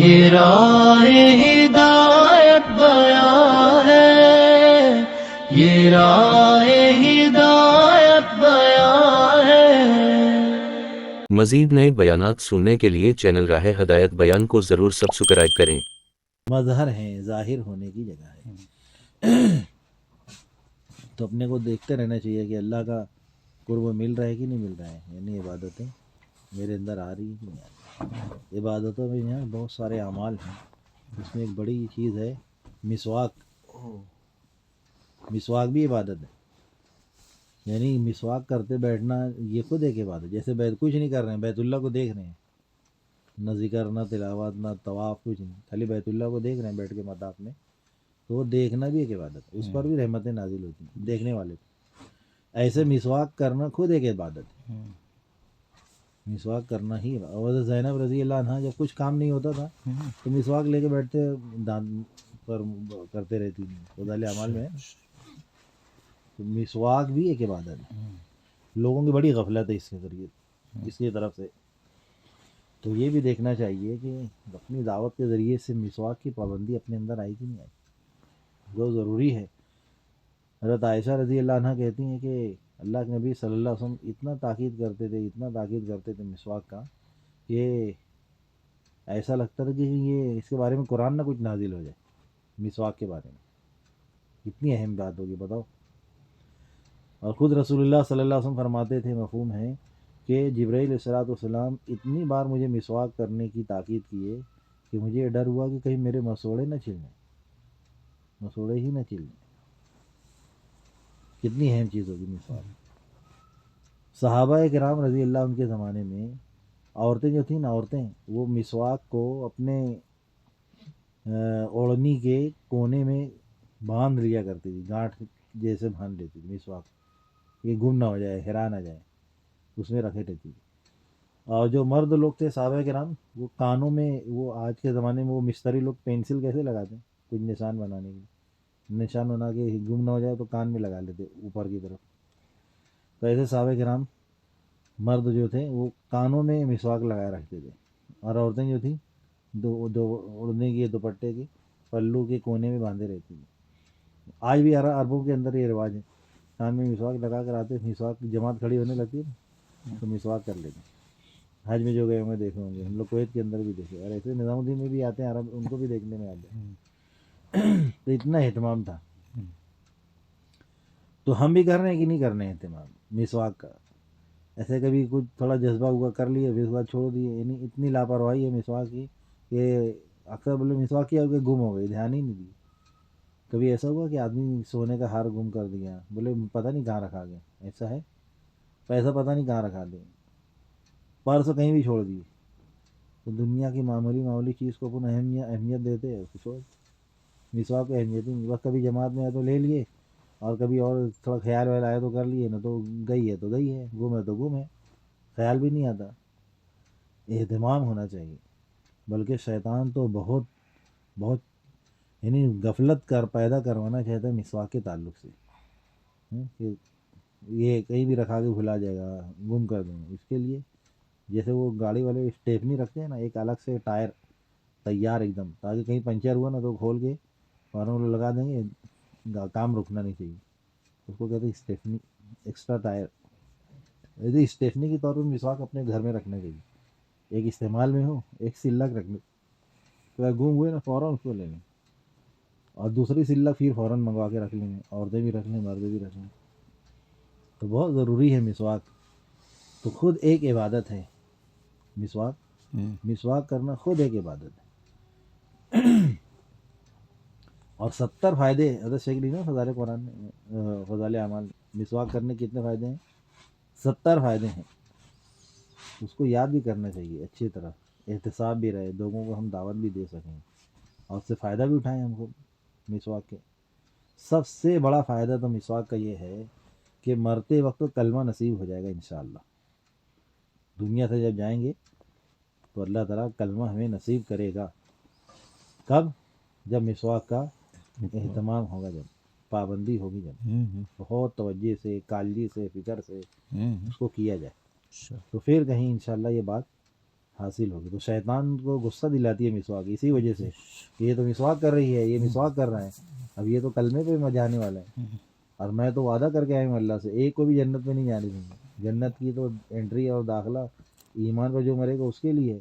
یہ راہ ہدایت بیان ہے، یہ راہ ہدایت بیان ہے۔ مزید نئے بیانات سننے کے لیے چینل راہ ہدایت بیان کو ضرور سبسکرائب کریں۔ مظہر ہیں، ظاہر ہونے کی جگہ ہے، تو اپنے کو دیکھتے رہنا چاہیے کہ اللہ کا قرب مل رہا ہے کہ نہیں مل رہا ہے، یعنی عبادتیں میرے اندر آ رہی ہیں کہ نہیں آ رہی۔ عبادتوں میں یہاں بہت سارے اعمال ہیں، اس میں ایک بڑی چیز ہے مسواک۔ مسواک بھی عبادت ہے، یعنی مسواک کرتے بیٹھنا یہ خود ایک عبادت ہے۔ جیسے کچھ نہیں کر رہے ہیں، بیت اللہ کو دیکھ رہے ہیں، نہ ذکر نہ تلاوت نہ طواف، کچھ نہیں، خالی بیت اللہ کو دیکھ رہے ہیں بیٹھ کے مطاف میں، تو وہ دیکھنا بھی ایک عبادت ہے، اس پر بھی رحمتیں نازل ہوتی ہیں دیکھنے والے کو۔ ایسے مسواک کرنا خود ایک عبادت ہے، مسواک کرنا ہی۔ حضرت زینب رضی اللہ عنہ جب کچھ کام نہیں ہوتا تھا تو مسواک لے کے بیٹھتے، دانت پر کرتے رہتی تھی، فضائل اعمال میں ہے۔ تو مسواک بھی ایک عبادت ہے، لوگوں کی بڑی غفلت ہے اس کے ذریعے، اس کی طرف سے۔ تو یہ بھی دیکھنا چاہیے کہ اپنی دعوت کے ذریعے سے مسواک کی پابندی اپنے اندر آئی کہ نہیں آئی، جو ضروری ہے۔ حضرت عائشہ رضی اللہ عنہ کہتی ہیں کہ اللہ کے نبی صلی اللہ علیہ وسلم اتنا تاکید کرتے تھے، اتنا تاکید کرتے تھے مسواک کا، کہ ایسا لگتا تھا کہ یہ اس کے بارے میں قرآن نہ کچھ نازل ہو جائے، مسواک کے بارے میں اتنی اہم بات ہوگی، بتاؤ۔ اور خود رسول اللہ صلی اللہ علیہ وسلم فرماتے تھے، مفہوم ہے کہ جبرائیل علیہ الصلوۃ والسلام اتنی بار مجھے مسواک کرنے کی تاکید کیے کہ مجھے یہ ڈر ہوا کہ کہیں میرے مسوڑے نہ چھل جائیں، مسوڑے ہی نہ چھل جائیں۔ کتنی اہم چیز ہوگی مسواک۔ صحابہ کرام رضی اللہ عنہ کے زمانے میں عورتیں جو تھیں نا، عورتیں وہ مسواک کو اپنے اوڑھنی کے کونے میں باندھ لیا کرتی تھی، گانٹھ جیسے باندھ لیتی تھی مسواک، یہ گم نہ ہو جائے، ہرا نہ جائے، اس میں رکھے رہتی تھی۔ اور جو مرد لوگ تھے صحابہ کرام، وہ کانوں میں، وہ آج کے زمانے میں وہ مستری لوگ پینسل کیسے لگاتے ہیں کچھ نشان بنانے کے، نشان بنا کے گم نہ ہو جائے تو کان میں لگا لیتے اوپر کی طرف۔ تو ایسے صحابہ کرام مرد جو تھے وہ کانوں میں مسواک لگائے رکھتے تھے، اور عورتیں جو تھیں دو اڑنے کی دوپٹے کے پلو کے کونے میں باندھے رہتی تھیں۔ آج بھی عربوں کے اندر یہ رواج ہے، کان میں مسواک لگا کر آتے، مسواک جماعت کھڑی ہونے لگتی ہے نا تو مسواک کر لیتے ہیں۔ حج میں جو گئے ہوں گے دیکھے ہوں گے، ہم لوگ کویت کے اندر بھی دیکھے، اور ایسے نظام الدین میں بھی آتے ہیں عرب، ان کو بھی دیکھنے میں آتے ہیں۔ تو اتنا اہتمام تھا، تو ہم بھی کر رہے ہیں کہ نہیں کر رہے ہیں اہتمام مسواک کا؟ ایسے کبھی کچھ تھوڑا جذبہ ہوا کر لیے، پھر اس کے بعد چھوڑ دیے، یعنی اتنی لاپرواہی ہے مسواک کی کہ اکثر بولے مسواک کیا کہ گم ہو گئی، دھیان ہی نہیں دی۔ کبھی ایسا ہوا کہ آدمی سونے کا ہار گم کر دیا، بولے پتہ نہیں کہاں رکھا گیا، ایسا ہے؟ پیسہ پتہ نہیں کہاں رکھا دیا، پرس کہیں بھی چھوڑ دیے۔ تو دنیا کی معمولی چیز کو اپن اہمیت دیتے ہیں، چھوڑ مسواک کو اہمیت ہی نہیں، بس کبھی جماعت میں ہے تو لے لیے، اور کبھی اور تھوڑا خیال ویال آیا تو کر لیے، نہ تو گئی ہے تو گئی ہے، گم ہے تو گم ہے، خیال بھی نہیں آتا۔ اہتمام ہونا چاہیے، بلکہ شیطان تو بہت یعنی غفلت پیدا کروانا چاہتا ہے مسواک کے تعلق سے، کہ یہ کہیں بھی رکھا کے بھلا جائے گا، گم کر دیں گے۔ اس کے لیے جیسے وہ گاڑی والے اسٹیپنی رکھتے ہیں نا، ایک الگ سے ٹائر تیار ایک دم، تاکہ کہیں پنچر ہوا نا تو کھول کے فوراً لگا دیں گے، کام رکنا نہیں چاہیے، اس کو کہتے ہیں اسٹیپنی، ایکسٹرا ٹائر۔ یعنی اسٹیپنی کے طور پر مسواک اپنے گھر میں رکھنا چاہیے، ایک استعمال میں ہو، ایک سلک رکھنے، تو گم ہوئے نا فوراً اس کو لے لیں، اور دوسری سلک پھر فوراً منگوا کے رکھ لیں، عورتیں بھی رکھ لیں، مرد بھی رکھ لیں۔ تو بہت ضروری ہے مسواک، تو خود ایک عبادت ہے مسواک، مسواک کرنا خود ایک عبادت ہے۔ اور 70 فائدے حضرت شیخ نا فضائل قرآن میں، فضائل اعمال، مسواک کرنے کے کتنے فائدے ہیں؟ 70 فائدے ہیں۔ اس کو یاد بھی کرنا چاہیے اچھی طرح، احتساب بھی رہے، لوگوں کو ہم دعوت بھی دے سکیں، اور اس سے فائدہ بھی اٹھائیں ہم کو مسواک کے۔ سب سے بڑا فائدہ تو مسواک کا یہ ہے کہ مرتے وقت کلمہ نصیب ہو جائے گا انشاءاللہ۔ دنیا سے جب جائیں گے تو اللہ تعالیٰ کلمہ ہمیں نصیب کرے گا۔ کب؟ جب مسواک کا اہتمام ہوگا، جب پابندی ہوگی، جب بہت توجہ سے، کالجی سے، فکر سے اس کو کیا جائے، تو پھر کہیں انشاءاللہ یہ بات حاصل ہوگی. تو شیطان کو غصہ دلاتی ہے مسواک اسی وجہ سے کہ یہ تو مسواک کر رہی ہے, یہ مسواک کر رہا ہے, اب یہ تو کلمے پہ جانے والا ہے, اور میں تو وعدہ کر کے آیا ہوں اللہ سے ایک کو بھی جنت میں نہیں جانے دوں گا. جنت کی تو انٹری اور داخلہ ایمان پر جو مرے گا اس کے لیے.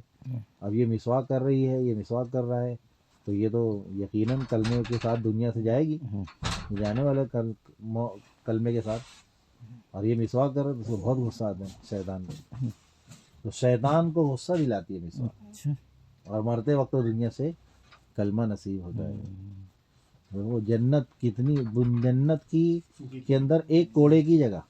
اب یہ مسواک کر رہی ہے, یہ مسواک کر رہا ہے, تو یہ تو یقیناً کلمے کے ساتھ دنیا سے جائے گی, جانے والا کلمے کے ساتھ. اور یہ مسواک کر رہا ہے تو اس کو بہت غصہ آتا ہے شیطان کو. تو شیطان کو غصہ دلاتی ہے مسواک, اور مرتے وقت تو دنیا سے کلمہ نصیب ہوتا ہے. وہ جنت کتنی, جنت کی کے اندر ایک کوڑے کی جگہ,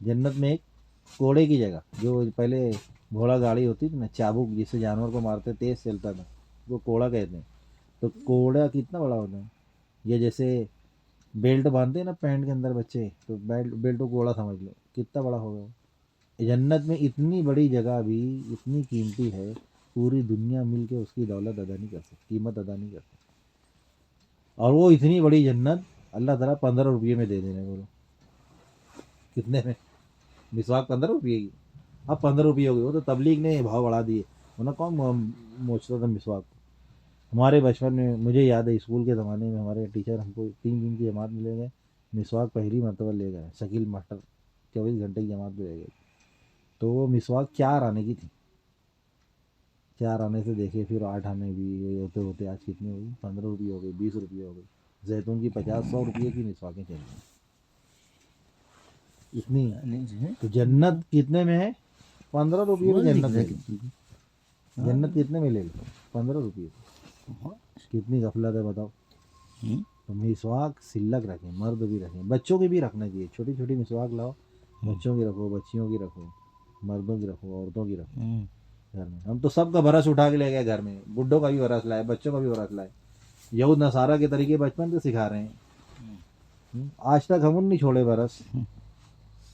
جنت میں ایک کوڑے کی جگہ, جو پہلے گھوڑا گاڑی ہوتی تھی نا, چابک جس سے جانور کو مارتے تیز چلتا تھا, وہ کوڑا کہتے ہیں. تو کوڑا کتنا بڑا ہوتا ہے, یہ جیسے بیلٹ باندھتے ہیں نا پینٹ کے اندر بچے, تو بیلٹ کو کوڑا سمجھ لو کتنا بڑا ہوگا. جنت میں اتنی بڑی جگہ بھی اتنی قیمتی ہے, پوری دنیا مل کے اس کی دولت ادا نہیں کر سکتی, قیمت ادا نہیں کر سکتی. اور وہ اتنی بڑی جنت اللہ تعالیٰ 15 روپئے میں دے دینے. بولو کتنے میں؟ مسواک 15 روپئے کی, اب 15 روپئے ہو گئی. وہ تو تبلیغ نے بھاؤ بڑھا دیے, ورنہ کون موچتا تھا مسواک. ہمارے بچپن میں مجھے یاد ہے اسکول کے زمانے میں ہمارے ٹیچر ہم کو 3 دن کی جماعت میں لے گئے, مسواک پہلی مرتبہ لے گئے. شکیل ماسٹر 24 گھنٹے کی جماعت میں لے گئے. تو وہ مسواک 4 آنے کی تھی, 4 آنے سے دیکھے, پھر 8 آنے بھی ہوتے ہوتے آج کتنی ہوئی, 15 روپئے ہو گئی, 20 روپئے ہو گئی. زیتون کی 50-100 روپئے کی مسواکیں چاہیے اتنی. تو جنت کتنے میں ہے؟ 15 روپئے میں جنت لے لی. جنت کتنے میں لے لی؟ 15 روپئے. کتنی غفلت ہے بتاؤ. تو مسواک سلک رکھیں, مرد بھی رکھیں, بچوں کی بھی رکھنا چاہیے. چھوٹی چھوٹی مسواک لاؤ, بچوں کی رکھو, بچیوں کی رکھو, مردوں کی رکھو, عورتوں کی رکھو گھر میں. ہم تو سب کا برس اٹھا کے لے گئے گھر میں, بڈھوں کا بھی برس لائے, بچوں کا بھی برس لائے. یہود نصارہ کے طریقے بچپن سے سکھا رہے ہیں. آج تک ہم نہیں چھوڑے برس,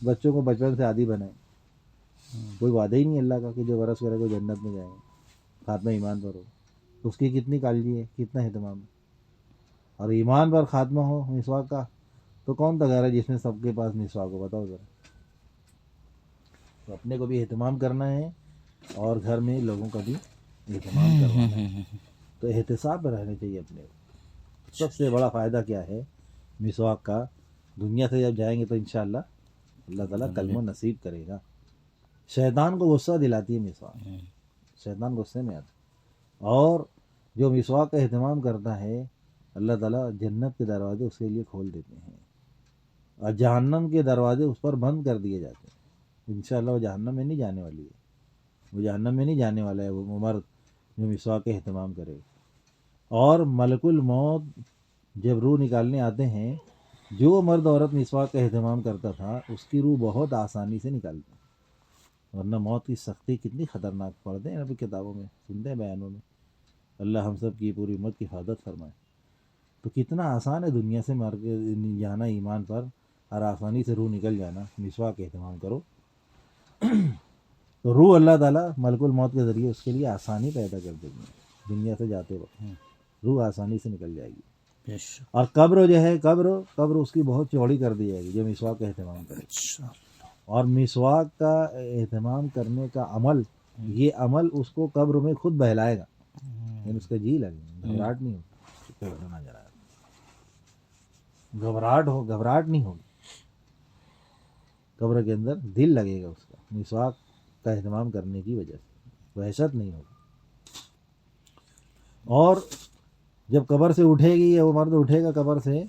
بچوں کو بچپن سے عادی بنائے. کوئی وعدہ ہی نہیں اللہ کا کہ جو برس کرے گا جنت میں جائے گا, خاتمہ ایمان پر ہو. اس کی کتنی کالجی ہے, کتنا اہتمام ہے. اور ایمان پر خاتمہ ہو مسواک کا, تو کون سا گھر ہے جس میں سب کے پاس مسواک ہو, بتاؤ ذرا. تو اپنے کو بھی اہتمام کرنا ہے اور گھر میں لوگوں کا بھی اہتمام کروانا ہے. تو احتساب پر رہنا چاہیے اپنے کو. سب سے بڑا فائدہ کیا ہے مسواک کا؟ دنیا سے جب جائیں گے تو انشاءاللہ اللہ تعالیٰ کلمہ نصیب کرے گا. شیطان کو غصہ دلاتی ہے مسواک, شیطان غصے میں آتا. اور جو مسواک کا اہتمام کرتا ہے اللہ تعالیٰ جنت کے دروازے اس کے لیے کھول دیتے ہیں, اور جہنم کے دروازے اس پر بند کر دیے جاتے ہیں. انشاءاللہ وہ جہنم میں نہیں جانے والی ہے, وہ جہنم میں نہیں جانے والا ہے وہ مرد جو مسواک کا اہتمام کرے. اور ملک الموت جب روح نکالنے آتے ہیں, جو مرد عورت مسواک کا اہتمام کرتا تھا اس کی روح بہت آسانی سے نکالتی. ورنہ موت کی سختی کتنی خطرناک, پڑھتے ہیں ابھی کتابوں میں, سنتے ہیں بیانوں میں. اللہ ہم سب کی پوری امت کی حفاظت فرمائے. تو کتنا آسان ہے دنیا سے مر کے جانا ایمان پر, اور آسانی سے روح نکل جانا. مسواک کا اہتمام کرو. تو روح اللہ تعالیٰ ملک الموت کے ذریعے اس کے لیے آسانی پیدا کر دیں گے. دنیا سے جاتے وقت روح آسانی سے نکل جائے گی. اور قبر جو ہے, قبر اس کی بہت چوڑی کر دی جائے گی جو مسواک کا اہتمام کرے. اور مسواک کا اہتمام کرنے کا عمل, یہ عمل اس کو قبر میں خود بہلائے گا, یعنی اس کا جی لگے, گھبراہٹ نہیں ہوگی, گھبراہٹ نہیں ہوگی. قبر کے اندر دل لگے گا اس کا مسواک کا اہتمام کرنے کی وجہ سے, وحشت نہیں ہوگی. اور جب قبر سے اٹھے گی, یا وہ مرد اٹھے گا قبر سے,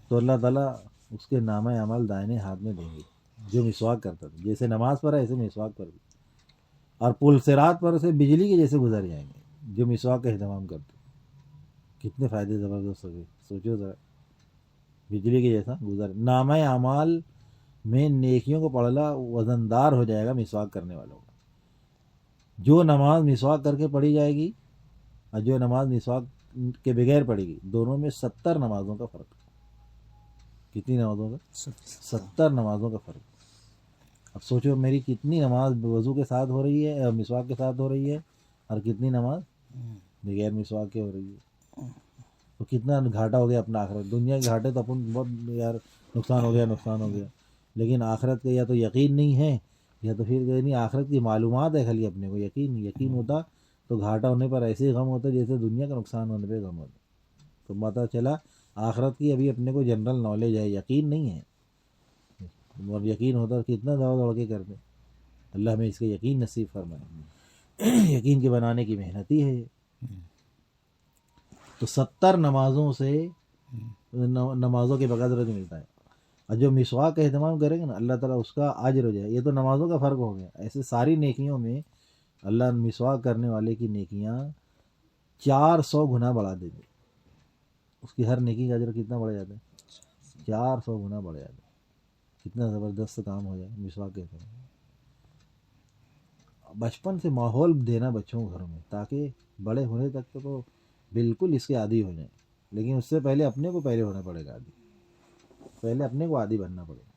تو اللہ تعالیٰ اس کے نامہ عمل دائنے ہاتھ میں دیں گے جو مسواک کرتا تھا. جیسے نماز پر ہے ایسے مسواک پر بھی. اور پل صراط پر سے بجلی کے جیسے گزر جائیں گے جو مسواک کا اہتمام کرتے. کتنے فائدے زبردست ہو گئے, سوچو ذرا. بجلی کے جیسا گزر, نامہ اعمال میں نیکیوں کو پڑھنا وزندار ہو جائے گا مسواک کرنے والوں کا. جو نماز مسواک کر کے پڑھی جائے گی اور جو نماز مسواک کے بغیر پڑھے گی, دونوں میں 70 نمازوں کا فرق. کتنی نمازوں کا؟ 70 نمازوں کا فرق. اب سوچو میری کتنی نماز وضو کے ساتھ ہو رہی ہے, مسواک کے ساتھ ہو رہی ہے, اور کتنی نماز بغیر مسواک کے ہو رہی ہے. تو کتنا گھاٹا ہو گیا اپنا آخرت. دنیا کے گھاٹے تو اپن بہت یار نقصان ہو گیا. لیکن آخرت کا یا تو یقین نہیں ہے, یا تو پھر یعنی آخرت کی معلومات ہے خالی اپنے کو، یقین ہوتا تو گھاٹا ہونے پر ایسے ہی غم ہوتا جیسے دنیا کا نقصان ہونے پہ غم ہوتا. تو پتہ چلا آخرت کی ابھی اپنے کو جنرل نالج ہے، یقین نہیں ہے. اور یقین ہوتا تو کتنا دوڑ کے کرتے. اللہ ہمیں اس کے یقین نصیب فرمائے. یقین کے بنانے کی محنت ہی ہے یہ. تو 70 نمازوں سے نمازوں کے بقدر ملتا ہے. اور جو مسواک کا اہتمام کرے گا نا اللہ تعالیٰ اس کا اجر ہو جائے. یہ تو نمازوں کا فرق ہو گیا. ایسے ساری نیکیوں میں اللہ مسواک کرنے والے کی نیکیاں 400 گنا بڑھا دیتے. اس کی ہر نیکی کا اجر کتنا بڑھ جاتا ہے؟ 400 گنا بڑھ جاتا ہے. کتنا زبردست کام ہو جائے مسواک کہتے ہیں. بچپن سے ماحول دینا بچوں کو گھروں میں تاکہ بڑے ہونے تک تو بالکل اس کے عادی ہو جائیں. لیکن اس سے پہلے اپنے کو پہلے ہونا پڑے گا عادی. پہلے اپنے کو عادی بننا پڑے گا.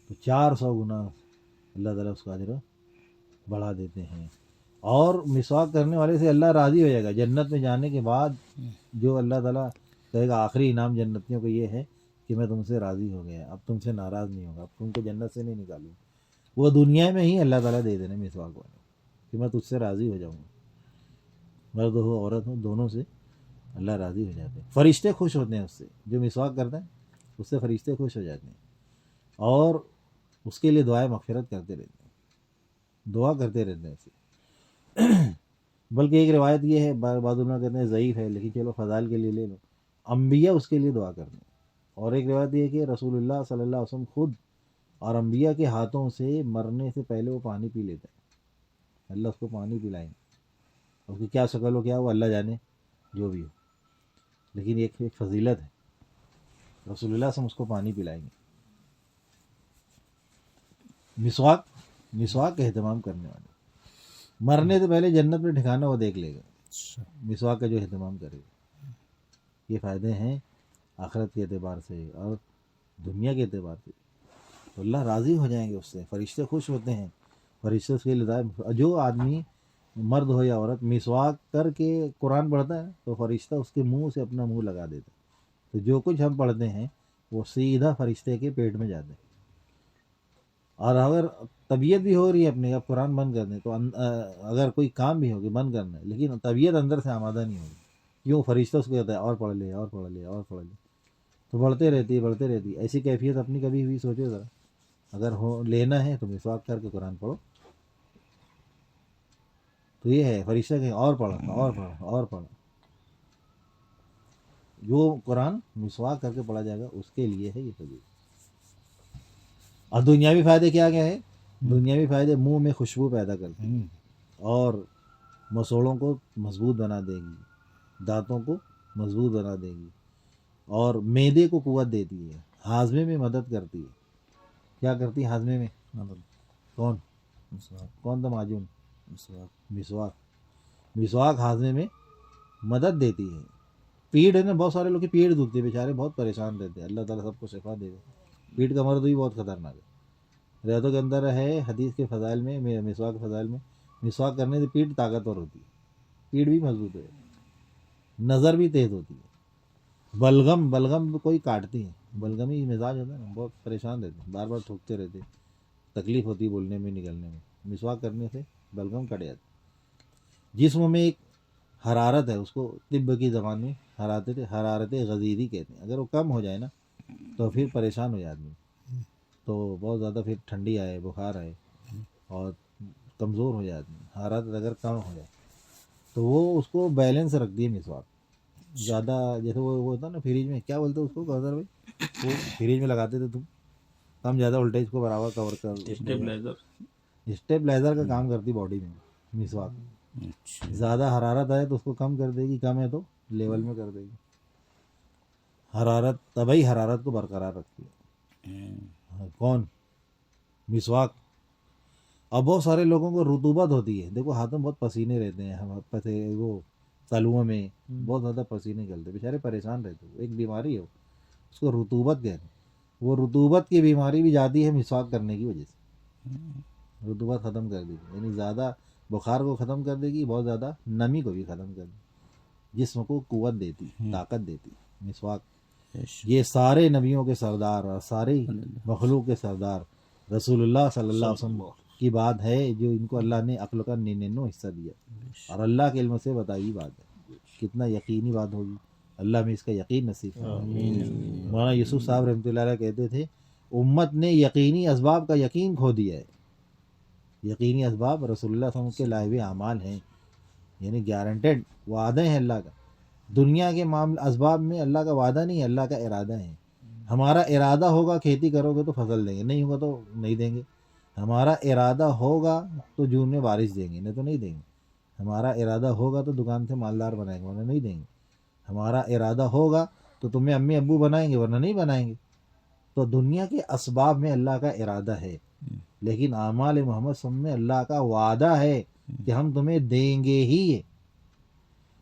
تو 400 گنا اللہ تعالیٰ اس کا اجر بڑھا دیتے ہیں. اور مسواک کرنے والے سے اللہ راضی ہو جائے گا. جنت میں جانے کے بعد جو اللہ تعالیٰ کہے گا آخری انعام جنتیوں کو یہ ہے کہ میں تم سے راضی ہو گیا، اب تم سے ناراض نہیں ہوگا، اب تم کو جنت سے نہیں نکالوں. وہ دنیا میں ہی اللہ تعالیٰ دے دینا مسواک والے کہ میں تجھ سے راضی ہو جاؤں گا. مرد ہو عورت ہو دونوں سے اللہ راضی ہو جاتے ہیں. فرشتے خوش ہوتے ہیں اس سے. جو مسواک کرتا ہے اس سے فرشتے خوش ہو جاتے ہیں اور اس کے لیے دعائیں مغفرت کرتے رہتے ہیں، دعا کرتے رہتے ہیں اسے. بلکہ ایک روایت یہ ہے، بعض علماء کہتے ہیں ضعیف ہے لیکن چلو فضائل کے لیے لے لو، انبیاء اس کے لیے دعا کرتے ہیں. اور ایک روایت یہ ہے کہ رسول اللہ صلی اللہ علیہ وسلم خود اور انبیاء کے ہاتھوں سے مرنے سے پہلے وہ پانی پی لیتا ہے. اللہ اس کو پانی پلائیں. اس کی کیا شکل ہو کیا وہ اللہ جانے جو بھی ہو، لیکن ایک فضیلت ہے. رسول اللہ سے اس کو پانی پلائیں گے. مسواک کا اہتمام کرنے والے مرنے سے پہلے جنت میں ٹھکانا وہ دیکھ لے گا. مسواک کا جو اہتمام کرے گا. یہ فائدے ہیں آخرت کے اعتبار سے اور دنیا کے اعتبار سے. تو اللہ راضی ہو جائیں گے اس سے. فرشتے خوش ہوتے ہیں. فرشتے اس کے لیے جو آدمی مرد ہو یا عورت مسواک کر کے قرآن پڑھتا ہے تو فرشتہ اس کے منہ سے اپنا منہ لگا دیتا ہے. تو جو کچھ ہم پڑھتے ہیں وہ سیدھا فرشتے کے پیٹ میں جاتے ہیں. اور اگر طبیعت بھی ہو رہی ہے اپنے اب قرآن بند کر دیں تو اگر کوئی کام بھی ہوگی بند کرنا ہے لیکن طبیعت اندر سے آمادہ نہیں ہوگی. کیوں؟ فرشتہ اس کو کہتا ہے اور پڑھ لے اور پڑھ لے اور پڑھ لے. تو بڑھتے رہتی ہے. ایسی کیفیت اپنی کبھی بھی سوچو ذرا. اگر لینا ہے تو مسواک کر کے قرآن پڑھو. تو یہ ہے فرشتہ کہ اور پڑھو اور پڑھو اور پڑھو. جو قرآن مسواک کر کے پڑھا جائے گا اس کے لیے ہے یہ طبیعت. اور دنیاوی فائدے کیا ہے؟ دنیاوی فائدے منہ میں خوشبو پیدا کرتی ہے اور مسوڑوں کو مضبوط بنا دے گی، دانتوں کو مضبوط بنا دے گی اور معدے کو قوت دیتی ہے، ہاضمے میں مدد کرتی ہے. کیا کرتی ہے ہاضمے میں مدد؟ کون تھا معجون؟ مسواک ہاضمے میں مدد دیتی ہے. پیٹ ہے نا، بہت سارے لوگ کی پیٹ دکھتی ہے، بیچارے بہت پریشان رہتے ہیں. اللہ تعالیٰ سب کو شفا دے. پیٹ کا مرض بھی بہت خطرناک ہے. روایتوں کے اندر ہے حدیث کے فضائل میں، مسواک کے فضائل میں، مسواک کرنے سے پیٹ طاقتور ہوتی ہے، پیٹ بھی مضبوط ہے، نظر بھی تیز ہوتی ہے. بلغم کوئی کاٹتی ہے، بلغمی مزاج ہوتا ہے نا، بہت پریشان رہتے ہیں، بار بار ٹھوکتے رہتے، تکلیف ہوتی ہے بولنے میں نکلنے میں. مسواک کرنے سے بلغم کٹ جاتی. جسم میں ایک حرارت ہے، اس کو طب کی زبان میں حرارت غضیری کہتے ہیں. اگر وہ کم ہو جائے نا تو پھر پریشان ہو جاتی ہے. تو بہت زیادہ پھر ٹھنڈی آئے، بخار آئے اور کمزور ہو جاتی ہے. حرارت اگر کم ہو جائے تو وہ اس کو بیلنس رکھتی ہے مسواک. زیادہ جیسے وہ ہوتا نا فریج میں، کیا بولتے ہیں اس کو کوثر بھائی، وہ فریج میں لگاتے تھے تم، کم زیادہ وولٹیج کو برابر کور کر، اسٹیبلائزر کا کام کرتی باڈی میں مسواک. زیادہ حرارت آئے تو اس کو کم کر دے گی، کم ہے تو لیول میں کر دے گی. حرارت طبعی حرارت کو برقرار رکھتی ہے. کون؟ مسواک. اب بہت سارے لوگوں کو رطوبت ہوتی ہے، دیکھو ہاتھوں بہت پسینے رہتے ہیں، وہ تلوؤں میں بہت زیادہ پسینے نکلتے، بیچارے پریشان رہتے. ایک بیماری ہے اس کو رطوبت کہتے ہیں. وہ رطوبت کی بیماری بھی جاتی ہے مسواک کرنے کی وجہ سے. رطوبت ختم کر دے گی، یعنی زیادہ بخار کو ختم کر دے گی، بہت زیادہ نمی کو بھی ختم کر دے گی، جسم کو قوت دیتی، طاقت دیتی مسواک. یہ سارے نبیوں کے سردار اور سارے مخلوق کے سردار رسول اللہ صلی اللہ علیہ وسلم کی بات ہے جو ان کو اللہ نے عقل کا 99 حصہ دیا، اور اللہ کے علم سے بتائی ہوئی بات ہے، کتنا یقینی بات ہوگی، اللہ میں اس کا یقین نصیب فرمائے۔ مولانا یوسف صاحب رحمۃ اللہ علیہ کہتے تھے امت نے یقینی اسباب کا یقین کھو دیا ہے۔ یقینی اسباب رسول اللہ صلی اللہ علیہ وسلم کے لائے ہوئے اعمال ہیں، یعنی گارنٹیڈ وعدے ہیں اللہ کا۔ دنیا کے معاملہ اسباب میں اللہ کا وعدہ نہیں ہے، اللہ کا ارادہ ہے۔ ہمارا ارادہ ہوگا کھیتی کرو گے تو فصل دیں گے، نہیں ہوگا تو نہیں دیں گے۔ ہمارا ارادہ ہوگا تو جون میں بارش دیں گے، نہیں تو نہیں دیں گے۔ ہمارا ارادہ ہوگا تو دکان سے مالدار بنائیں گے، ورنہ نہیں دیں گے۔ ہمارا ارادہ ہوگا تو تمہیں امی ابو بنائیں گے، ورنہ نہیں بنائیں گے۔ تو دنیا کے اسباب میں اللہ کا ارادہ ہے، لیکن اعمال محمد صلی اللہ علیہ وسلم میں اللہ کا وعدہ ہے کہ ہم تمہیں دیں گے ہی یہ۔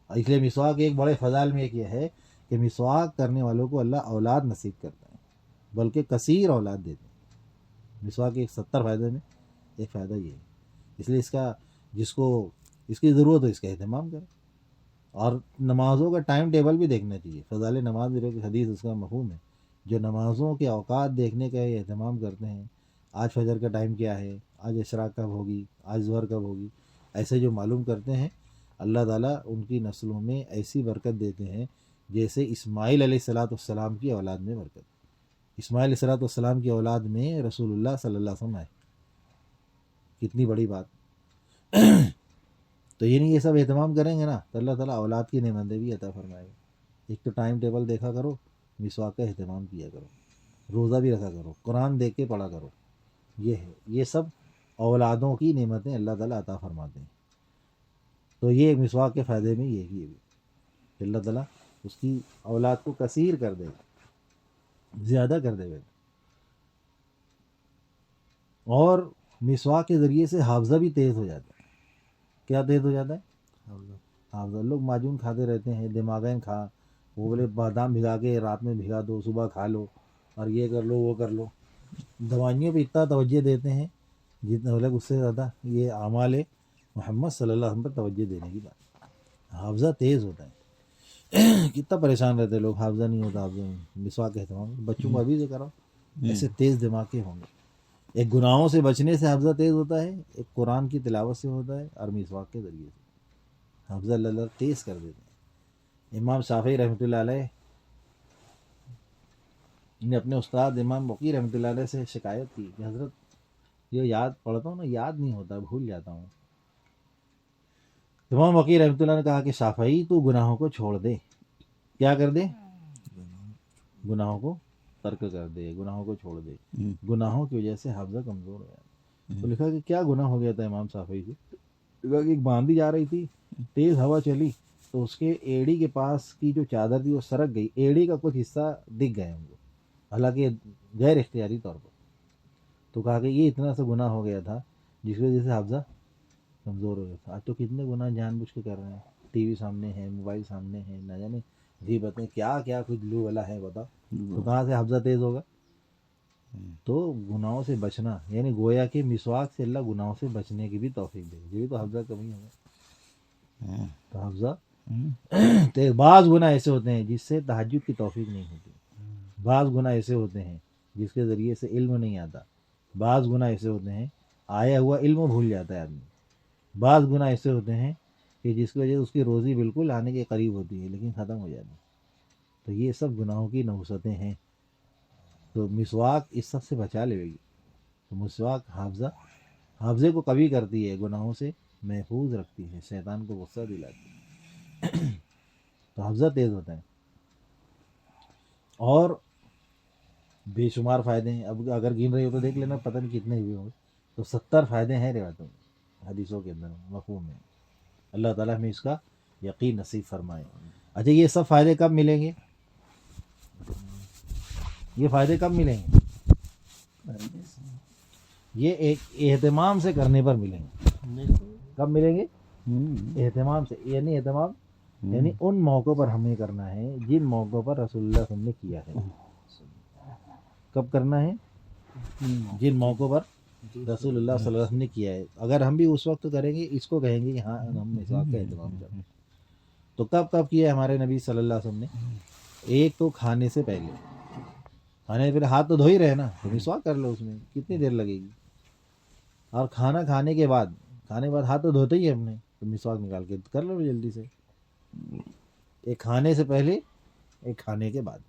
اس لیے مسواک ایک بڑے فضائل میں ایک یہ ہے کہ مسواک کرنے والوں کو اللہ اولاد نصیب کرتا ہے، بلکہ کثیر اولاد دیتے ہیں۔ مسواک کے 70 فائدے میں ایک فائدہ یہ ہے، اس لیے اس کا جس کو اس کی ضرورت ہو اس کا اہتمام کرے۔ اور نمازوں کا ٹائم ٹیبل بھی دیکھنا چاہیے۔ فضائل نماز بھی حدیث اس کا مفہوم ہے، جو نمازوں کے اوقات دیکھنے کا اہتمام کرتے ہیں، آج فجر کا ٹائم کیا ہے، آج اشراق کب ہوگی، آج ظہر کب ہوگی، ایسے جو معلوم کرتے ہیں، اللہ تعالیٰ ان کی نسلوں میں ایسی برکت دیتے ہیں جیسے اسماعیل علیہ السلام کی اولاد میں برکت۔ اسماعیل علیہ السلام کی اولاد میں رسول اللہ صلی اللہ علیہ وسلم آئے، کتنی بڑی بات۔ تو یہ سب اہتمام کریں گے نا تو اللہ تعالیٰ اولاد کی نعمتیں بھی عطا فرمائے گا۔ ایک تو ٹائم ٹیبل دیکھا کرو، مسواک کا اہتمام کیا کرو، روزہ بھی رکھا کرو، قرآن دیکھ کے پڑھا کرو۔ یہ ہے، یہ سب اولادوں کی نعمتیں اللہ تعالیٰ عطا فرماتے ہیں۔ تو یہ مسواک کے فائدے میں یہ بھی کہ اللہ تعالیٰ اس کی اولاد کو کثیر کر دے گا، زیادہ کر دے گا۔ اور مسواک کے ذریعے سے حافظہ بھی تیز ہو جاتا ہے۔ کیا تیز ہو جاتا ہے؟ حافظہ۔ لوگ معجون کھاتے رہتے ہیں، دماغین کھا، وہ بولے بادام بھگا کے رات میں بھگا دو، صبح کھا لو، اور یہ کر لو وہ کر لو۔ دوائیوں پہ اتنا توجہ دیتے ہیں جتنا لوگ اس سے زیادہ یہ اعمال محمد صلی اللہ علیہ وسلم پر توجہ دینے کی بات۔ حافظہ تیز ہوتا ہے، کتنا پریشان رہتے ہیں لوگ، حافظہ نہیں ہوتا، حافظہ نہیں۔ مسواک کا اہتمام بچوں کو ابھی سے کراؤ، ایسے تیز دماغ کے ہوں گے۔ ایک گناہوں سے بچنے سے حافظہ تیز ہوتا ہے، ایک قرآن کی تلاوت سے ہوتا ہے، اور مسواک کے ذریعے سے حافظہ اللہ تیز کر دیتے ہیں۔ امام شافعی رحمۃ اللہ علیہ نے اپنے استاد امام وقی رحمۃ اللہ علیہ سے شکایت کی کہ حضرت یہ یاد پڑھتا ہوں نا، یاد نہیں ہوتا، بھول جاتا ہوں۔ امام وقی رحمۃ اللہ نے کہا کہ شافعی تو گناہوں کو چھوڑ دے، کیا کر دے؟ گناہوں کو ترک کر دے، گناہوں کو چھوڑ دے۔ گناہوں کی وجہ سے حافظہ کمزور ہو گیا۔ تو لکھا کہ کیا گناہ ہو گیا تھا امام شافعی سے؟ لکھا کہ ایک باندھی جا رہی تھی، تیز ہوا چلی تو اس کے ایڑی کے پاس کی جو چادر تھی وہ سرک گئی، ایڑی کا کچھ حصہ دکھ گئے ان کو، حالانکہ غیر اختیاری طور پر۔ تو کہا کہ یہ اتنا سا گناہ ہو گیا تھا جس کی وجہ سے حافظہ کمزور ہو گیا تھا۔ آج تو کتنے گناہ جان بوجھ کے کر رہے ہیں، ٹی وی سامنے ہے، موبائل سامنے ہے، نہ جانے غیبتیں کیا کیا کچھ لو والا ہے، بتا تو کہاں سے حافظہ تیز ہوگا؟ تو گناہوں سے بچنا، یعنی گویا کہ مسواک سے اللہ گناہوں سے بچنے کی بھی توفیق دے، یہ بھی تو حافظہ کمی ہوگا۔ تو حافظہ بعض گناہ ایسے ہوتے ہیں جس سے تہجد کی توفیق نہیں ہوتی، بعض گناہ ایسے ہوتے ہیں جس کے ذریعے سے علم نہیں آتا، بعض گناہ ایسے ہوتے ہیں آیا ہوا علم بھول جاتا ہے آدمی، بعض گناہ ایسے ہوتے ہیں کہ جس کی وجہ سے اس کی روزی بالکل آنے کے قریب ہوتی ہے لیکن ختم ہو جاتی ہے۔ تو یہ سب گناہوں کی نحوستیں ہیں، تو مسواک اس سب سے بچا لے گی۔ تو مسواک حافظے کو کبھی کرتی ہے، گناہوں سے محفوظ رکھتی ہے، شیطان کو غصہ دلاتی ہے۔ تو حافظہ تیز ہوتا ہے، اور بے شمار فائدے ہیں۔ اب اگر گن رہی ہو تو دیکھ لینا، پتہ نہیں کتنے ہوئے ہوں گے۔ تو 70 فائدے ہیں روایتوں میں، حدیثوں کے اندر مفہوم میں۔ اللہ تعالیٰ ہمیں اس کا یقین نصیب فرمائے۔ اچھا، یہ سب فائدے کب ملیں گے؟ یہ فائدے کب ملیں گے؟ یہ ایک اہتمام سے کرنے پر ملیں گے۔ کب ملیں گے؟ اہتمام سے، یعنی اہتمام یعنی ان موقعوں پر ہمیں کرنا ہے جن موقعوں پر رسول اللہ صلی اللہ علیہ وسلم نے کیا ہے۔ کب کرنا ہے؟ جن موقعوں پر رسول اللہ صلی اللہ علیہ وسلم نے کیا ہے۔ اگر ہم بھی اس وقت کریں گے، اس کو کہیں گے کہ ہاں ہم مسواک کا اہتمام کریں۔ تو کب کیا ہے ہمارے نبی صلی اللہ علیہ وسلم نے؟ ایک تو کھانے سے پہلے، کھانے سے پہلے ہاتھ تو دھو ہی رہے نا، تو مسواک کر لو، اس میں کتنی دیر لگے گی؟ اور کھانا کھانے کے بعد ہاتھ تو دھوتے ہی ہیں ہم نے، تو مسواک نکال کے کر لو جلدی سے، ایک کھانے سے پہلے ایک کھانے کے بعد،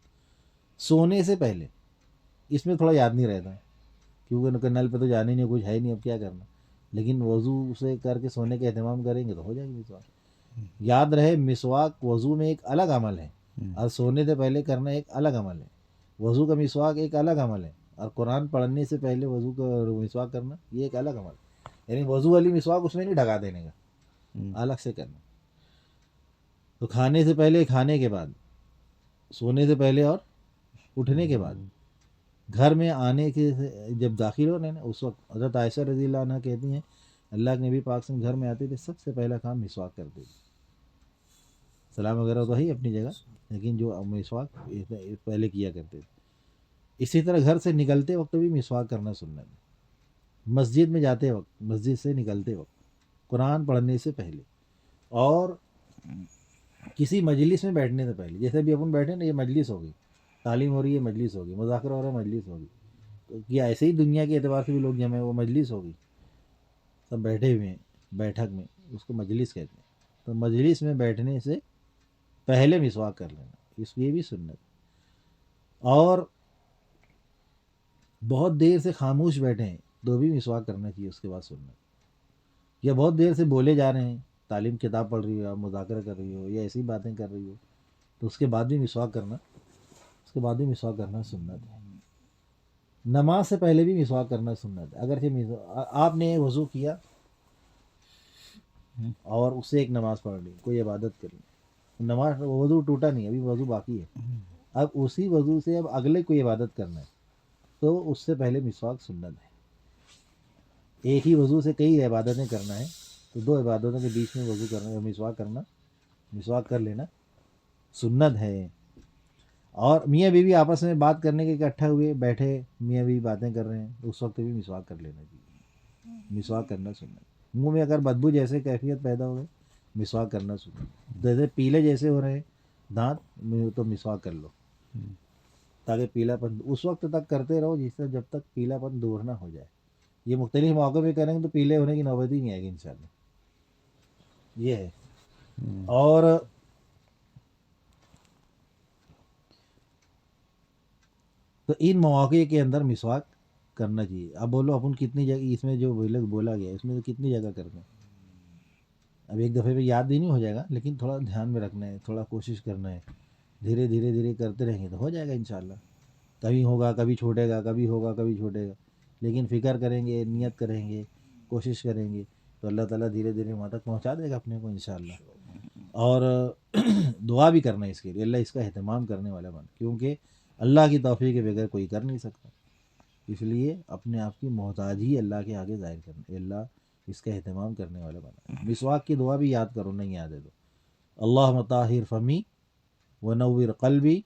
سونے سے پہلے۔ اس میں تھوڑا یاد نہیں رہتا کیونکہ نل پہ تو جانے نہیں، کچھ ہے نہیں، اب کیا کرنا، لیکن وضو سے کر کے سونے کا اہتمام کریں گے تو ہو جائے گی مسواک۔ یاد رہے مسواک وضو میں ایک الگ عمل ہے، اور سونے سے پہلے کرنا ایک الگ عمل ہے۔ وضو کا مسواک ایک الگ عمل ہے، اور قرآن پڑھنے سے پہلے وضو کا مسواک کرنا یہ ایک الگ عمل ہے، یعنی وضو والی مسواک اس میں نہیں ڈھکا دینے کا، الگ سے کرنا۔ تو کھانے سے پہلے، کھانے کے بعد، سونے سے پہلے اور اٹھنے کے بعد، گھر میں آنے کے جب داخل ہونے نا اس وقت حضرت عائشہ رضی اللہ عنہ کہتی ہیں اللہ کے نبی پاک سے گھر میں آتے تھے سب سے پہلا کام مسواک کرتے تھے، سلام وغیرہ تو ہے اپنی جگہ، لیکن جو مسواک پہلے کیا کرتے تھے۔ اسی طرح گھر سے نکلتے وقت بھی مسواک کرنا سنت ہے، مسجد میں جاتے وقت، مسجد سے نکلتے وقت، قرآن پڑھنے سے پہلے، اور کسی مجلس میں بیٹھنے سے پہلے، جیسے بھی اپن بیٹھے نا یہ مجلس ہوگی، تعلیم ہو رہی ہے مجلس ہوگی، مذاکرہ ہو رہا ہے مجلس ہوگی، تو کیا ایسے ہی دنیا کے اعتبار سے بھی لوگ جمع ہیں وہ مجلس ہوگی، سب بیٹھے ہوئے ہیں بیٹھک میں، اس کو مجلس کہتے ہیں۔ تو مجلس میں بیٹھنے سے پہلے مسواک کر لینا، اس یہ بھی سنت۔ اور بہت دیر سے خاموش بیٹھے ہیں تو بھی مسواک کرنا چاہیے اس کے بعد سنت، یا بہت دیر سے بولے جا رہے ہیں، تعلیم کتاب پڑھ رہی ہو، آپ مذاکرہ کر رہی ہو، یا ایسی باتیں کر رہی ہو، تو اس کے بعد بھی مسواک کرنا، سنت ہے۔ نماز سے پہلے بھی مسواک کرنا سنت ہے، اگرچہ آپ نے وضو کیا اور اس سے ایک نماز پڑھ لی، کوئی عبادت کر لی، نماز وضو ٹوٹا نہیں، ابھی وضو باقی ہے، اب اسی وضو سے اب اگلے کوئی عبادت کرنا ہے تو اس سے پہلے مسواک سنت ہے۔ ایک ہی وضو سے کئی عبادتیں کرنا ہے تو دو عبادتوں کے بیچ میں وضو کرنا، مسواک کر لینا سنت ہے۔ اور میاں بیوی آپس میں بات کرنے کے اکٹھا ہوئے بیٹھے، میاں بیوی باتیں کر رہے ہیں تو اس وقت بھی مسواک کر لینا چاہیے، مسواک کرنا سنت۔ منہ میں اگر بدبو جیسے کیفیت پیدا ہوئے مسواک کرنا سنت، جیسے پیلے جیسے ہو رہے ہیں دانت تو مسواک کر لو، تاکہ پیلا پن اس وقت تک کرتے رہو جس سے جب تک پیلا پن دور نہ ہو جائے۔ یہ مختلف موقع پہ کریں گے تو پیلے ہونے کی نوبت ہی نہیں آئے گی انشاءاللہ، یہ ہے۔ اور تو ان مواقع کے اندر مسواک کرنا چاہیے۔ اب بولو اپن کتنی جگہ اس میں جو بولا گیا اس میں تو کتنی جگہ کرتے ہیں، اب ایک دفعہ پہ یاد بھی نہیں ہو جائے گا، لیکن تھوڑا دھیان میں رکھنا ہے، تھوڑا کوشش کرنا ہے، دھیرے دھیرے کرتے رہیں گے تو ہو جائے گا انشاءاللہ۔ کبھی ہوگا کبھی چھوٹے گا، کبھی ہوگا کبھی چھوٹے گا، لیکن فکر کریں گے، نیت کریں گے، کوشش کریں گے تو اللہ تعالیٰ دھیرے دھیرے وہاں تک پہنچا دے گا اپنے کو انشاءاللہ۔ اور دعا بھی کرنا ہے اس کے لیے، اللہ اس کا اہتمام کرنے والا بن، کیونکہ اللہ کی توفیق کے بغیر کوئی کر نہیں سکتا، اس لیے اپنے آپ کی محتاجی اللہ کے آگے ظاہر کرنا، اللہ اس کا اہتمام کرنے والا بنا۔ مسواک کی دعا بھی یاد کرو، نہیں یاد ہے تو اللہم طاہر فمی ونور قلبی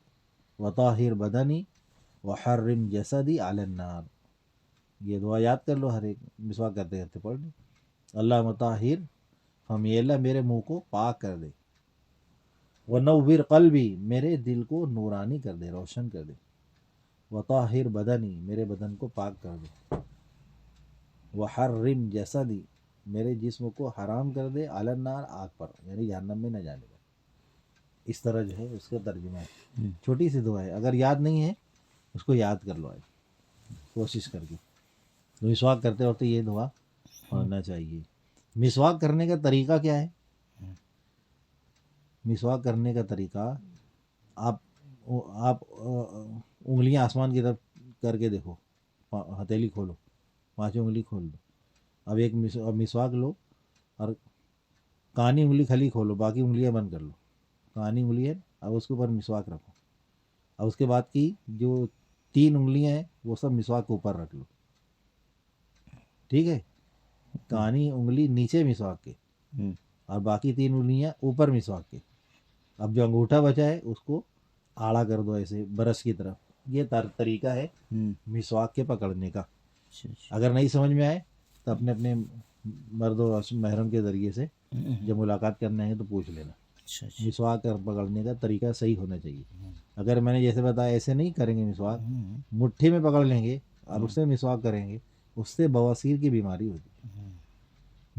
وطاہر بدنی وحرم جسدی علی النار، یہ دعا یاد کر لو، ہر ایک مسواک کرتے کرتے پڑھ لو۔ اللہم طاہر فمی، اللہ میرے منہ کو پاک کر دے، ونور قلبی، میرے دل کو نورانی کر دے، روشن کر دے، وطاہر بدنی، میرے بدن کو پاک کر دے، وحرم جسدی، میرے جسم کو حرام کر دے، علی النار، آگ پر، یعنی جہنم میں نہ جانے کا۔ اس طرح جو ہے اس کا ترجمہ ہے، چھوٹی سی دعا ہے، اگر یاد نہیں ہے اس کو یاد کر لو آج کوشش کر کے۔ تو مسواک کرتے وقت یہ دعا ہونا چاہیے۔ مسواک کرنے کا طریقہ کیا ہے؟ مسواک کرنے کا طریقہ، آپ انگلیاں آسمان کی طرف کر کے دیکھو، ہتھیلی کھولو، پانچوں انگلی کھول دو، اب ایک مسواک لو اور کانی انگلی کھلی کھولو، باقی انگلیاں بند کر لو، کانی انگلی ہے اب اس کے اوپر مسواک رکھو، اب اس کے بعد کی جو 3 انگلیاں ہیں وہ سب مسواک کے اوپر رکھ لو، ٹھیک ہے، کانی انگلی نیچے مسواک کے اور باقی 3 انگلیاں اوپر مسواک کے۔ اب جو انگوٹھا بچا ہے اس کو آڑا کر دو ایسے برش کی طرف، یہ طریقہ ہے مسواک کے پکڑنے کا۔ اگر نہیں سمجھ میں آئے تو اپنے اپنے مرد و محرم کے ذریعے سے جب ملاقات کرنا ہے تو پوچھ لینا۔ مسواک پکڑنے کا طریقہ صحیح ہونا چاہیے، اگر میں نے جیسے بتایا ایسے نہیں کریں گے، مسواک مٹھی میں پکڑ لیں گے اور اس سے مسواک کریں گے، اس سے بواسیر کی بیماری ہوتی ہے۔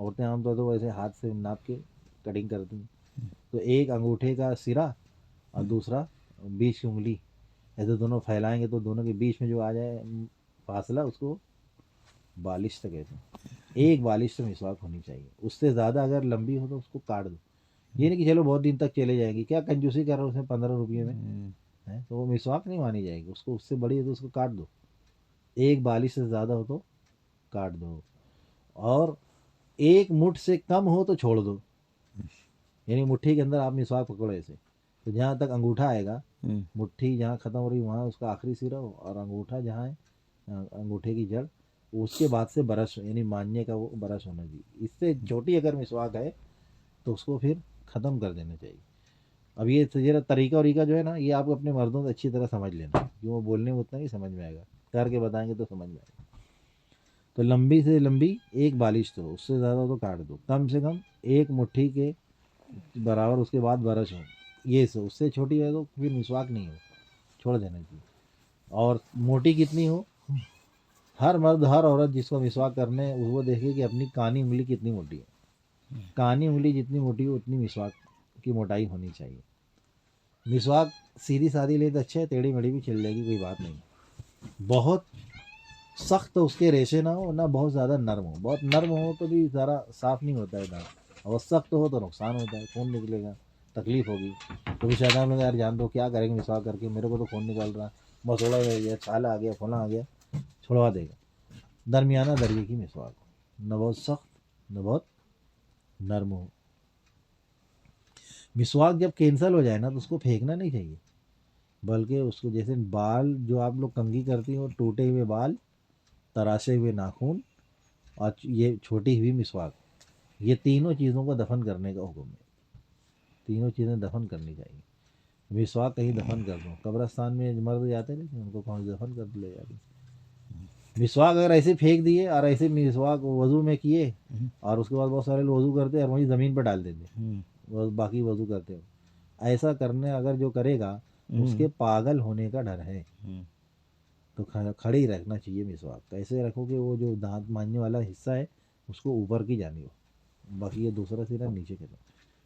عورتیں عام طور تو ایسے ہاتھ سے ناپ کے کٹنگ کرتی ہیں. تو ایک انگوٹھے کا سرا اور دوسرا بیچ کی انگلی ایسے دونوں پھیلائیں گے تو دونوں کے بیچ میں جو آ جائے فاصلہ اس کو بالش سے کہتے ہیں. ایک بالش سے مسواک ہونی چاہیے. اس سے زیادہ اگر لمبی ہو تو اس کو کاٹ دو. یہ نہیں کہ چلو بہت دن تک چلے جائے گی, کیا کنجوسی کر رہا ہو اس میں 15 روپئے میں ہے, تو وہ مسواک نہیں مانی جائے گی. اس کو اس سے بڑی ہے تو اس کو کاٹ دو. ایک بالش سے زیادہ ہو تو کاٹ دو, اور ایک مٹھ سے کم ہو تو چھوڑ دو. یعنی مٹھی کے اندر آپ مسواک پکڑو ایسے, تو جہاں تک انگوٹھا آئے گا, مٹھی جہاں ختم ہو رہی وہاں اس کا آخری سرا ہو, اور انگوٹھا جہاں ہے انگوٹھے کی جڑ, اس کے بعد سے برش یعنی ماننے کا وہ برش ہونا چاہیے. اس سے چھوٹی اگر مسواک ہے تو اس کو پھر ختم کر دینا چاہیے. اب یہ طریقہ وریقہ جو ہے نا, یہ آپ کو اپنے مردوں سے اچھی طرح سمجھ لینا, کیوں وہ بولنے میں اتنا نہیں سمجھ میں آئے گا, کر کے بتائیں گے تو سمجھ میں آئے گا. تو لمبی سے لمبی ایک بالش تو, اس سے زیادہ تو کاٹ دو. کم سے کم ایک مٹھی کے برابر اس کے بعد برش ہو. یہ سو اس سے چھوٹی ہے تو پھر مسواک نہیں ہو, چھوڑ دینا چاہیے. اور موٹی کتنی ہو, ہر مرد ہر عورت جس کو مسواک کرنے وہ دیکھے کہ اپنی کانی انگلی کتنی موٹی ہے. کانی انگلی جتنی موٹی ہو اتنی مسواک کی موٹائی ہونی چاہیے. مسواک سیدھی سادھی لے تو اچھا ہے, ٹیڑھی میڑھی بھی چل جائے گی, کوئی بات نہیں. بہت سخت اس کے ریشے نہ ہو, نہ بہت زیادہ نرم ہو. بہت نرم ہو تو بھی سارا صاف نہیں ہوتا ہے دانت, اور سخت ہو تو نقصان ہوتا ہے, خون نکلے گا, تکلیف ہوگی. تو بھی شیطان لوگ یار جان دو کیا کریں گے مسواک کر کے, میرے کو تو خون نکل رہا, مسوڑا ہو گیا, چھالا آ گیا, پھولا آ گیا, چھڑوا دے گا. درمیانہ درجے کی مسواک ہو, نہ بہت سخت نہ بہت نرم ہو. مسواک جب کینسل ہو جائے نا تو اس کو پھینکنا نہیں چاہیے, بلکہ اس کو جیسے بال جو آپ لوگ کنگھی کرتی ہیں, ٹوٹے ہوئے بال, تراشے ہوئے ناخن, اور یہ چھوٹی ہوئی مسواک, یہ تینوں چیزوں کو دفن کرنے کا حکم ہے. تینوں چیزیں دفن کرنی چاہیے. مسواک کہیں دفن کر دو, قبرستان میں مرد جاتے رہتے ان کو کون دفن کر لے جاتے. مسواک اگر ایسے پھینک دیے, اور ایسے مسواک وضو میں کیے, اور اس کے بعد بہت سارے لوگ وضو کرتے اور وہیں زمین پر ڈال دیتے, باقی وضو کرتے ہو, ایسا کرنے اگر جو کرے گا اس کے پاگل ہونے کا ڈر ہے. تو کھڑی رکھنا چاہیے مسواک. ایسے رکھو کہ وہ جو دانت مانجنے والا حصہ ہے اس کو اوپر کی جانی ہو, باقی یہ دوسرا سرا نیچے کے.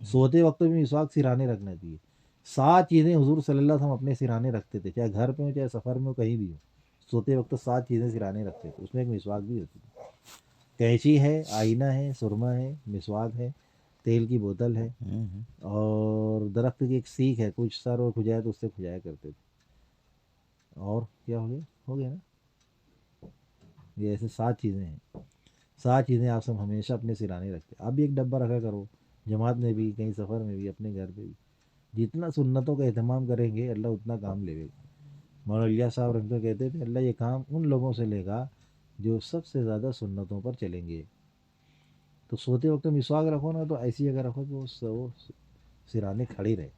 سوتے وقت بھی مسواک سرانے رکھنا چاہیے. 7 چیزیں حضور صلی اللہ علیہ وسلم اپنے سرانے رکھتے تھے, چاہے گھر پہ ہو چاہے سفر میں ہو, کہیں بھی ہو. سوتے وقت 7 چیزیں سرانے رکھتے تھے, اس میں ایک مسواک بھی ہوتی تھی. قینچی ہے, آئینہ ہے, سرما ہے, مسواک ہے, تیل کی بوتل ہے, اور درخت کی ایک سیکھ ہے, کچھ سر اور کھجایا تو اس سے کھجایا کرتے تھے. اور کیا ہو گیا نا, یہ ایسے 7 چیزیں ہیں. 7 چیزیں آپ سب ہمیشہ اپنے سرانے رکھتے. آپ بھی ایک ڈبہ رکھا کرو, جماعت میں بھی, کہیں سفر میں بھی, اپنے گھر پہ بھی. جتنا سنتوں کا اہتمام کریں گے اللہ اتنا کام لے گا. مولانا الیاس صاحب رحمۃ اللہ کہتے تھے اللہ یہ کام ان لوگوں سے لے گا جو سب سے زیادہ سنتوں پر چلیں گے. تو سوتے وقت مسواک رکھو نا تو ایسی جگہ رکھو کہ وہ سرانے کھڑی رہے.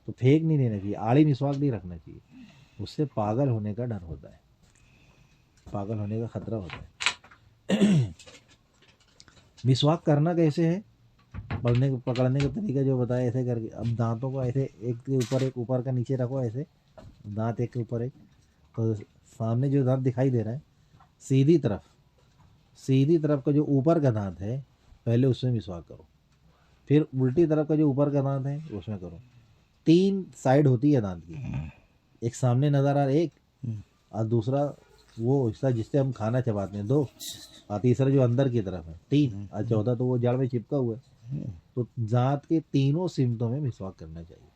تو پھینک نہیں دینا چاہیے, آڑی مسواک نہیں رکھنا چاہیے, اس سے پاگل ہونے کا ڈر ہوتا ہے, پاگل ہونے کا خطرہ ہوتا ہے. مسواک کرنا کیسے ہے, پکڑنے کا طریقہ جو بتایا ایسے کر کے. اب دانتوں کو ایسے ایک کے اوپر ایک, اوپر کا نیچے رکھو ایسے, دانت ایک کے اوپر ایک. تو سامنے جو دانت دکھائی دے رہا ہے سیدھی طرف کا جو اوپر کا دانت ہے پہلے اس میں مسواک کرو, پھر الٹی طرف کا جو اوپر کا دانت ہے اس میں کرو. 3 سائڈ ہوتی ہے دانت کی, ایک سامنے نظر آ رہا ایک, اور دوسرا وہ حصہ جس سے ہم کھانا چباتے ہیں 2, اور تیسرا جو اندر کی طرف ہے 3, اور چوتھا تو وہ جڑ میں چپکا ہوا ہے. تو دانت کے تینوں سمتوں میں مسواک کرنا چاہیے.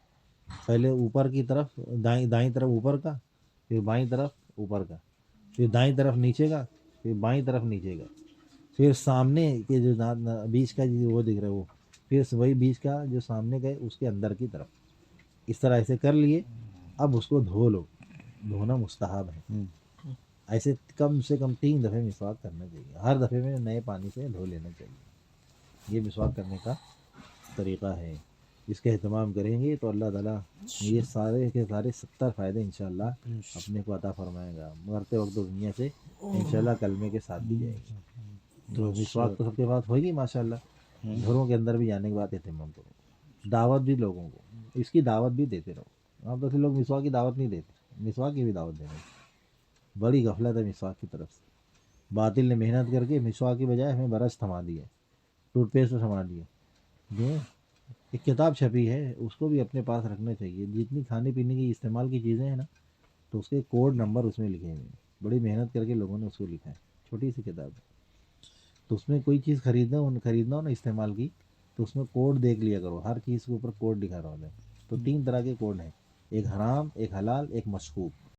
پہلے اوپر کی طرف دائیں طرف اوپر کا, پھر بائیں طرف اوپر کا, پھر دائیں طرف نیچے کا, پھر بائیں طرف نیچے کا, پھر سامنے کے جو بیچ کا وہ دکھ رہا ہے وہ, پھر وہی بیچ کا جو سامنے کا ہے اس کے اندر کی طرف. اس طرح ایسے کر لیے. اب اس کو دھو لو, دھونا مستحب ہے. ایسے کم سے کم 3 دفعے مسواک کرنا چاہیے, ہر دفعے میں نئے پانی سے دھو لینا چاہیے. یہ مسواک کرنے کا طریقہ ہے. اس کا اہتمام کریں گے تو اللہ تعالیٰ یہ سارے کے سارے 70 فائدے انشاءاللہ اپنے کو عطا فرمائے گا. مرتے وقت دنیا سے انشاءاللہ کلمے کے ساتھ بھی جائے گی. تو مسواک تو سب کے پاس ہوگی ماشاءاللہ. گھروں کے اندر بھی جانے کے بعد اہتمام کرو. دعوت بھی لوگوں کو, اس کی دعوت بھی دیتے رہو. عام طور سے لوگ مسواک کی دعوت نہیں دیتے, مسواک کی بھی دعوت دینا. بڑی غفلت ہے مسواک کی طرف سے. باطل نے محنت کر کے مسواک کی بجائے ہمیں برش تھما دی ہے. ٹوتھ پیسٹ سنبھال لیا. جو ایک کتاب چھپی ہے اس کو بھی اپنے پاس رکھنا چاہیے. جتنی کھانے پینے کی استعمال کی چیزیں ہیں نا تو اس کے کوڈ نمبر اس میں لکھے ہوئے ہیں. بڑی محنت کر کے لوگوں نے اس کو لکھا ہے. چھوٹی سی کتاب ہے. تو اس میں کوئی چیز خریدنا ہو نا استعمال کی تو اس میں کوڈ دیکھ لیا کرو. ہر چیز کے اوپر کوڈ لکھا رہا ہے. تو 3 طرح کے کوڈ ہیں, ایک حرام, ایک حلال, ایک مشکوک.